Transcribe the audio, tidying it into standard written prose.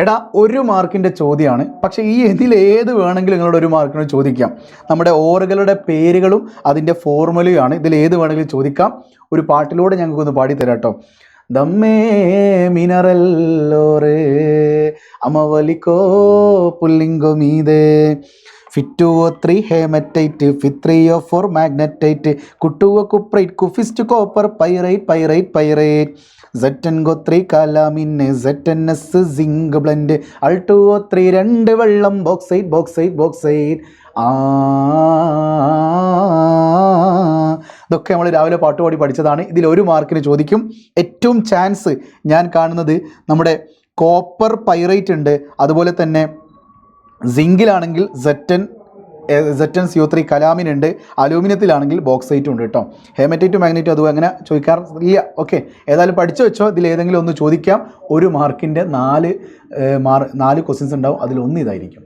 എടാ, 1 മാർക്കിൻ്റെ ചോദ്യമാണ്. പക്ഷേ ഇതിലേത് വേണമെങ്കിലും നിങ്ങളോട് 1 മാർക്കിന് ചോദിക്കാം. നമ്മുടെ ഓറുകളുടെ പേരുകളും അതിൻ്റെ ഫോർമുലയുമാണ്. ഇതിലേത് വേണമെങ്കിലും ചോദിക്കാം. ഒരു പാട്ടിലൂടെ ഞങ്ങൾക്കൊന്ന് പാടിത്തരാം കേട്ടോ. ദമ്മേ മിനറല്ലോറേ അമവലിക്കോ പുല്ലിംഗോ മീതേ ഫിറ്റുവോ 3 ഹേമറ്റൈറ്റ് ഫിത്രിയോ 4 മാഗ്നറ്റൈറ്റ് കുട്ടുവോ കുപ്രൈറ്റ് കുഫിസ്റ്റ് കോപ്പർ പൈറൈറ്റ് സെറ്റൻ ഗോ 3 കാലാമിന് ZNS സിങ്ക് ബ്ലെൻഡ് അൾട്ടുവോ 3 2 വെള്ളം ബോക്സൈറ്റ് ഇതൊക്കെ നമ്മൾ രാവിലെ പാട്ടുപാടി പഠിച്ചതാണ്. ഇതിൽ 1 മാർക്കിന് ചോദിക്കും. ഏറ്റവും ചാൻസ് ഞാൻ കാണുന്നത് നമ്മുടെ കോപ്പർ പൈറൈറ്റ് ഉണ്ട്, അതുപോലെ തന്നെ സിങ്കിലാണെങ്കിൽ ZnCO3 കലാമിനുണ്ട്, അലൂമിനിയത്തിലാണെങ്കിൽ ബോക്സൈറ്റും ഉണ്ട് കേട്ടോ. ഹേമറ്റൈറ്റും മാഗ്നൈറ്റും അതും അങ്ങനെ ചോദിക്കാറില്ല. ഓക്കെ, ഏതായാലും പഠിച്ചു വെച്ചോ. ഇതിലേതെങ്കിലും ഒന്ന് ചോദിക്കാം. 1 മാർക്കിൻ്റെ 4 ക്വസ്റ്റ്യൻസ് ഉണ്ടാവും. അതിലൊന്ന് ഇതായിരിക്കും.